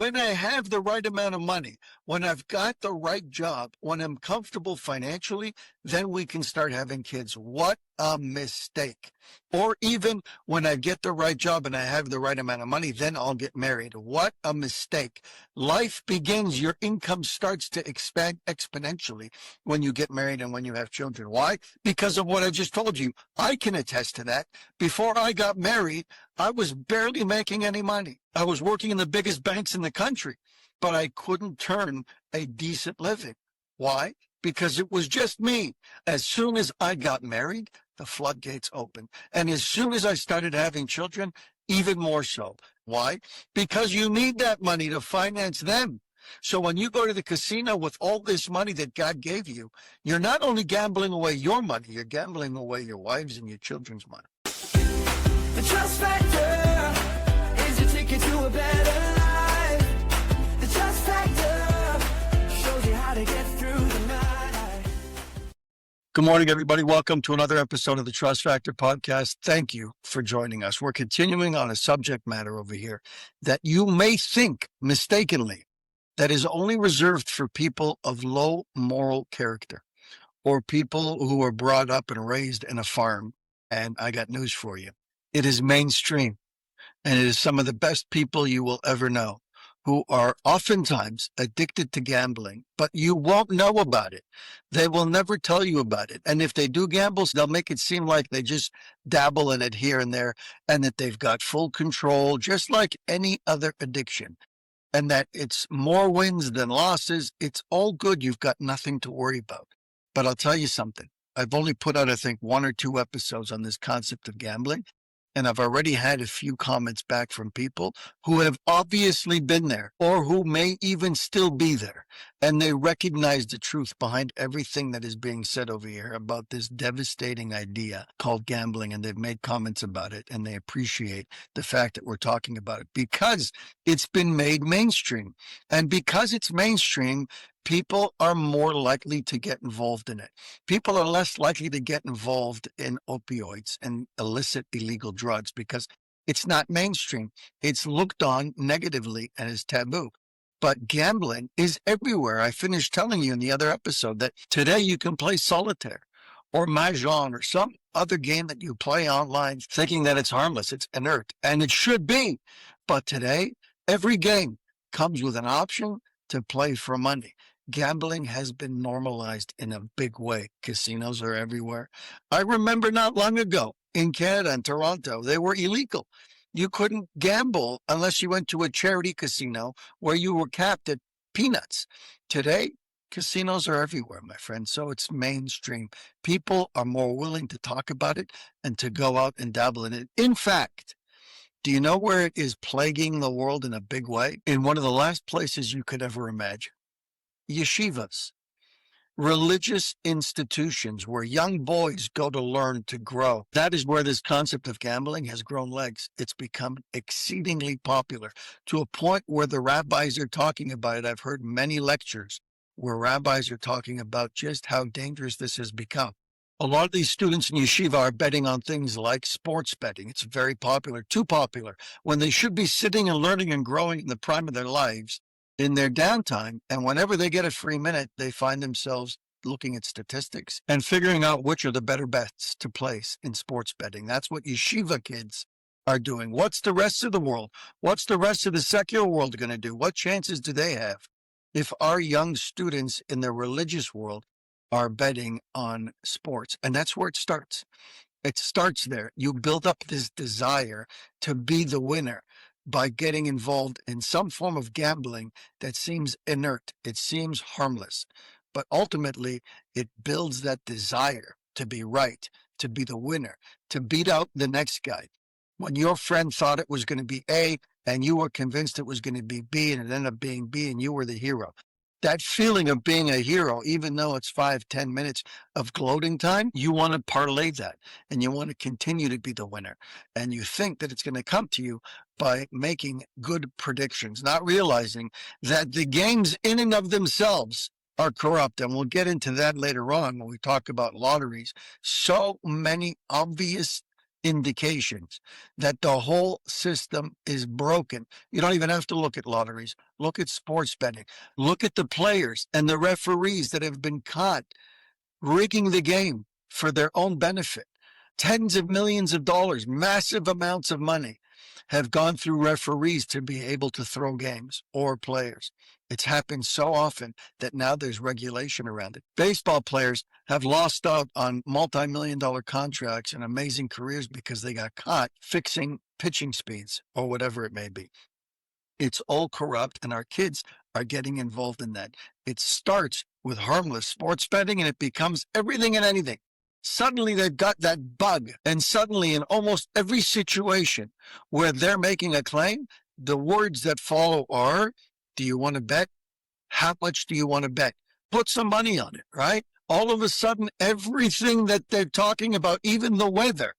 when I have the right amount of money, when I've got the right job, when I'm comfortable financially, then we can start having kids. What a mistake. Or even when I get the right job and I have the right amount of money, then I'll get married. What a mistake. Life begins, your income starts to expand exponentially when you get married and when you have children. Why? Because of what I just told you. I can attest to that. Before I got married, I was barely making any money. I was working in the biggest banks in the country, but I couldn't turn a decent living. Why? Because it was just me. As soon as I got married, the floodgates opened. And as soon as I started having children, even more so. Why? Because you need that money to finance them. So when you go to the casino with all this money that God gave you, you're not only gambling away your money, you're gambling away your wives and your children's money. The trust factor is your ticket to a better life. The trust factor shows you how to get through the night. Good morning, everybody. Welcome to another episode of the Trust Factor podcast. Thank you for joining us. We're continuing on a subject matter over here that you may think mistakenly that is only reserved for people of low moral character or people who were brought up and raised in a farm. And I got news for you. It is mainstream, and it is some of the best people you will ever know who are oftentimes addicted to gambling, but you won't know about it. They will never tell you about it. And if they do gamble, they'll make it seem like they just dabble in it here and there and that they've got full control, just like any other addiction, and that it's more wins than losses. It's all good. You've got nothing to worry about. But I'll tell you something. I've only put out, I think, 1 or 2 episodes on this concept of gambling. And I've already had a few comments back from people who have obviously been there or who may even still be there. And they recognize the truth behind everything that is being said over here about this devastating idea called gambling. And they've made comments about it. And they appreciate the fact that we're talking about it because it's been made mainstream. And because it's mainstream, people are more likely to get involved in it. People are less likely to get involved in opioids and illicit illegal drugs because it's not mainstream. It's looked on negatively and is taboo. But gambling is everywhere. I finished telling you in the other episode that today you can play solitaire or mahjong or some other game that you play online thinking that it's harmless, it's inert, and it should be. But today, every game comes with an option to play for money. Gambling has been normalized in a big way. Casinos are everywhere. I remember not long ago in Canada and Toronto, they were illegal. You couldn't gamble unless you went to a charity casino where you were capped at peanuts. Today, casinos are everywhere, my friend. So it's mainstream. People are more willing to talk about it and to go out and dabble in it. In fact, do you know where it is plaguing the world in a big way? In one of the last places you could ever imagine. Yeshivas, religious institutions where young boys go to learn to grow. That is where this concept of gambling has grown legs. It's become exceedingly popular to a point where the rabbis are talking about it. I've heard many lectures where rabbis are talking about just how dangerous this has become. A lot of these students in yeshiva are betting on things like sports betting. It's very popular, too popular, when they should be sitting and learning and growing in the prime of their lives in their downtime. And whenever they get a free minute, they find themselves looking at statistics and figuring out which are the better bets to place in sports betting. That's what yeshiva kids are doing. What's the rest of the world? What's the rest of the secular world going to do? What chances do they have if our young students in the religious world are betting on sports? And that's where it starts. It starts there. You build up this desire to be the winner by getting involved in some form of gambling that seems inert. It seems harmless. But ultimately, it builds that desire to be right, to be the winner, to beat out the next guy. When your friend thought it was going to be A and you were convinced it was going to be B and it ended up being B and you were the hero. That feeling of being a hero, even though it's 5-10 minutes of gloating time, you want to parlay that and you want to continue to be the winner. And you think that it's going to come to you by making good predictions, not realizing that the games in and of themselves are corrupt. And we'll get into that later on when we talk about lotteries. So many obvious indications that the whole system is broken. You don't even have to look at lotteries. Look at sports betting. Look at the players and the referees that have been caught rigging the game for their own benefit. Tens of millions of dollars, massive amounts of money have gone through referees to be able to throw games or players. It's happened so often that now there's regulation around it. Baseball players have lost out on multi-million-dollar contracts and amazing careers because they got caught fixing pitching speeds or whatever it may be. It's all corrupt, and our kids are getting involved in that. It starts with harmless sports betting, and it becomes everything and anything. Suddenly they've got that bug, and suddenly in almost every situation where they're making a claim, the words that follow are, do you want to bet? How much do you want to bet? Put some money on it, right? All of a sudden, everything that they're talking about, even the weather,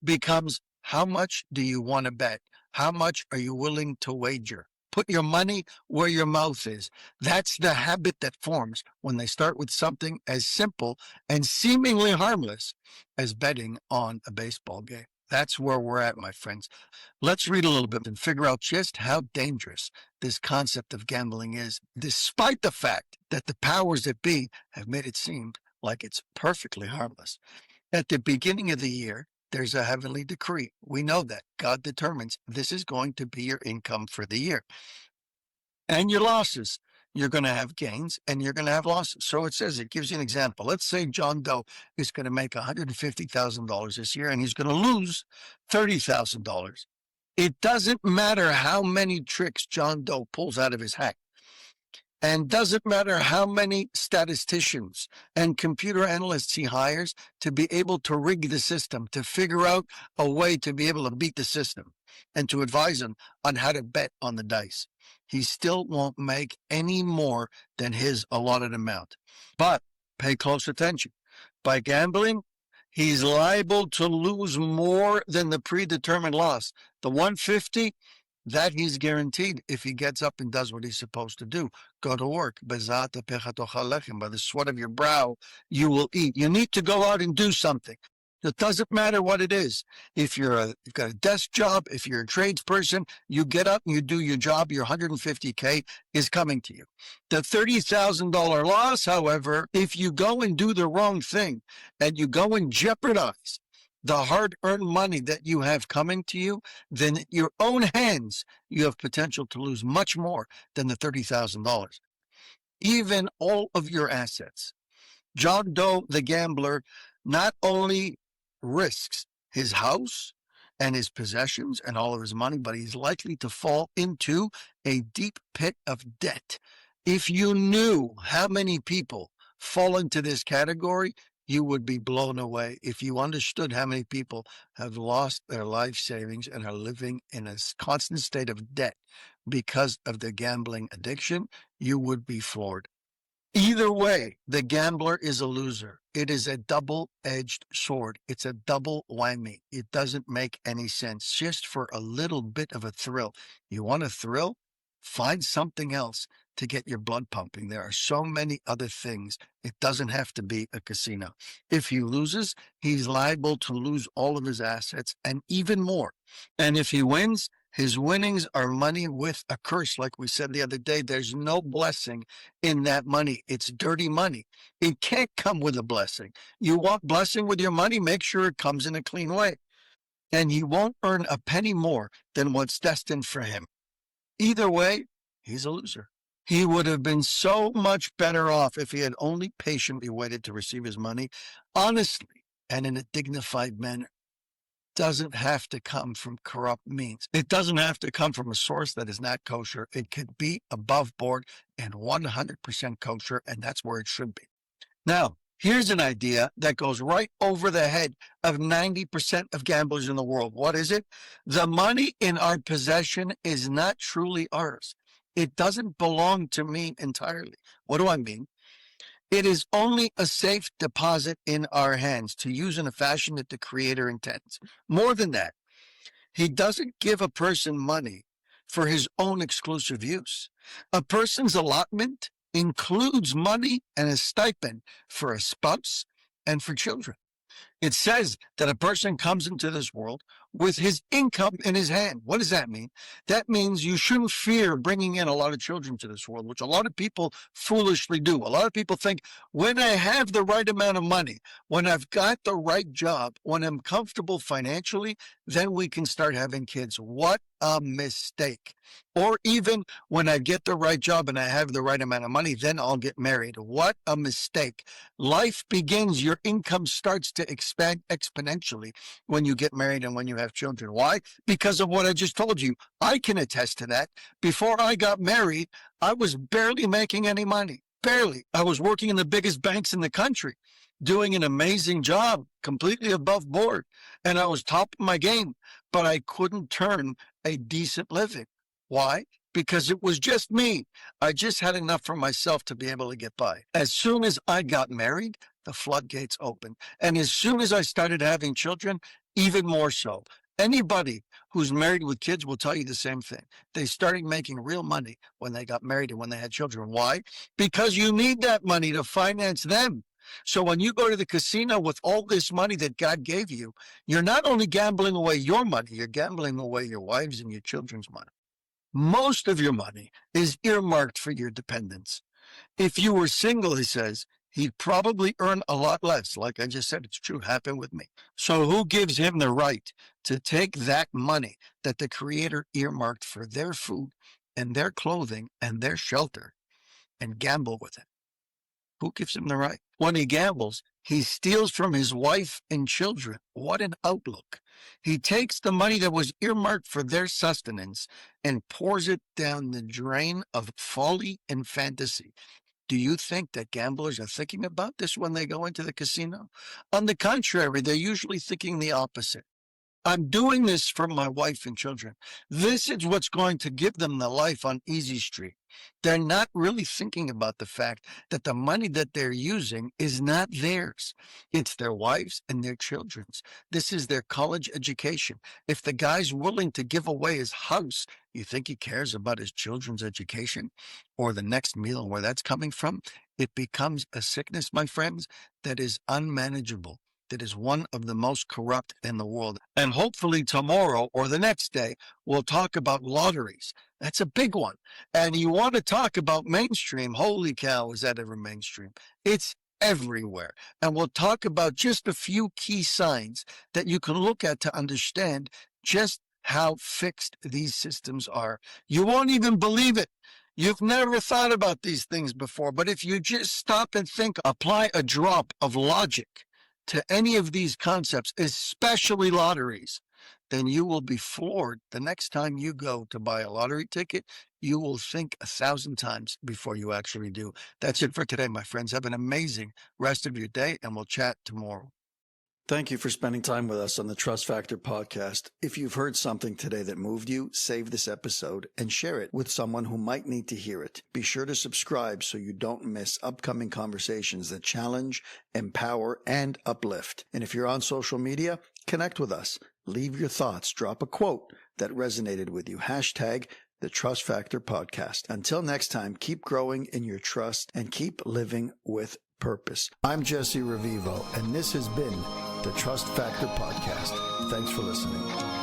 becomes, how much do you want to bet? How much are you willing to wager? Put your money where your mouth is. That's the habit that forms when they start with something as simple and seemingly harmless as betting on a baseball game. That's where we're at, my friends. Let's read a little bit and figure out just how dangerous this concept of gambling is, despite the fact that the powers that be have made it seem like it's perfectly harmless. At the beginning of the year, there's a heavenly decree. We know that God determines this is going to be your income for the year. And your losses. You're going to have gains and you're going to have losses. So it says, it gives you an example. Let's say John Doe is going to make $150,000 this year and he's going to lose $30,000. It doesn't matter how many tricks John Doe pulls out of his hat. And doesn't matter how many statisticians and computer analysts he hires to be able to rig the system, to figure out a way to be able to beat the system and to advise him on how to bet on the dice. He still won't make any more than his allotted amount. But pay close attention. By gambling, he's liable to lose more than the predetermined loss. The 150, that he's guaranteed if he gets up and does what he's supposed to do. Go to work. By the sweat of your brow, you will eat. You need to go out and do something. It doesn't matter what it is. If you've got a desk job, if you're a tradesperson, you get up and you do your job, your $150K is coming to you. The $30,000 loss, however, if you go and do the wrong thing and you go and jeopardize the hard-earned money that you have coming to you, then in your own hands, you have potential to lose much more than the $30,000. Even all of your assets. John Doe, the gambler, not only risks his house and his possessions and all of his money, but he's likely to fall into a deep pit of debt. If you knew how many people fall into this category, you would be blown away. If you understood how many people have lost their life savings and are living in a constant state of debt because of their gambling addiction, you would be floored. Either way, the gambler is a loser. It is a double-edged sword. It's a double whammy. It doesn't make any sense. Just for a little bit of a thrill. You want a thrill? Find something else to get your blood pumping. There are so many other things. It doesn't have to be a casino. If he loses, he's liable to lose all of his assets and even more. And if he wins, his winnings are money with a curse. Like we said the other day, there's no blessing in that money. It's dirty money. It can't come with a blessing. You want blessing with your money, make sure it comes in a clean way. And he won't earn a penny more than what's destined for him. Either way, he's a loser. He would have been so much better off if he had only patiently waited to receive his money honestly and in a dignified manner. Doesn't have to come from corrupt means. It doesn't have to come from a source that is not kosher. It could be above board and 100% kosher, and that's where it should be. Now, here's an idea that goes right over the head of 90% of gamblers in the world. What is it? The money in our possession is not truly ours. It doesn't belong to me entirely. What do I mean? It is only a safe deposit in our hands to use in a fashion that the Creator intends. More than that, He doesn't give a person money for his own exclusive use. A person's allotment includes money and a stipend for a spouse and for children. It says that a person comes into this world with his income in his hand. What does that mean? That means you shouldn't fear bringing in a lot of children to this world, which a lot of people foolishly do. A lot of people think when I have the right amount of money, when I've got the right job, when I'm comfortable financially, then we can start having kids. What a mistake. Or even when I get the right job and I have the right amount of money, then I'll get married. What a mistake. Life begins, your income starts to expand exponentially when you get married and when you have children. Why? Because of what I just told you. I can attest to that. Before I got married, I was barely making any money. Barely. I was working in the biggest banks in the country, doing an amazing job, completely above board. And I was top of my game, but I couldn't turn a decent living. Why? Because it was just me. I just had enough for myself to be able to get by. As soon as I got married, the floodgates opened. And as soon as I started having children, even more so. Anybody who's married with kids will tell you the same thing. They started making real money when they got married and when they had children. Why? Because you need that money to finance them. So when you go to the casino with all this money that God gave you, you're not only gambling away your money, you're gambling away your wives and your children's money. Most of your money is earmarked for your dependents. If you were single, he says, he'd probably earn a lot less. Like I just said, it's true, happened with me. So who gives him the right to take that money that the Creator earmarked for their food and their clothing and their shelter and gamble with it? Who gives him the right? When he gambles, he steals from his wife and children. What an outlook. He takes the money that was earmarked for their sustenance and pours it down the drain of folly and fantasy. Do you think that gamblers are thinking about this when they go into the casino? On the contrary, they're usually thinking the opposite. I'm doing this for my wife and children. This is what's going to give them the life on Easy Street. They're not really thinking about the fact that the money that they're using is not theirs. It's their wives and their children's. This is their college education. If the guy's willing to give away his house, you think he cares about his children's education or the next meal and where that's coming from? It becomes a sickness, my friends, that is unmanageable. That is one of the most corrupt in the world. And hopefully tomorrow or the next day, we'll talk about lotteries. That's a big one. And you want to talk about mainstream. Holy cow, is that ever mainstream? It's everywhere. And we'll talk about just a few key signs that you can look at to understand just how fixed these systems are. You won't even believe it. You've never thought about these things before, but if you just stop and think, apply a drop of logic to any of these concepts, especially lotteries, then you will be floored. The next time you go to buy a lottery ticket, you will think 1,000 times before you actually do. That's it for today, my friends. Have an amazing rest of your day, and we'll chat tomorrow. Thank you for spending time with us on the Trust Factor podcast. If you've heard something today that moved you, save this episode and share it with someone who might need to hear it. Be sure to subscribe so you don't miss upcoming conversations that challenge, empower, and uplift. And if you're on social media, connect with us. Leave your thoughts. Drop a quote that resonated with you. Hashtag the Trust Factor podcast. Until next time, keep growing in your trust and keep living with purpose. I'm Jesse Revivo, and this has been the Trust Factor podcast. Thanks for listening.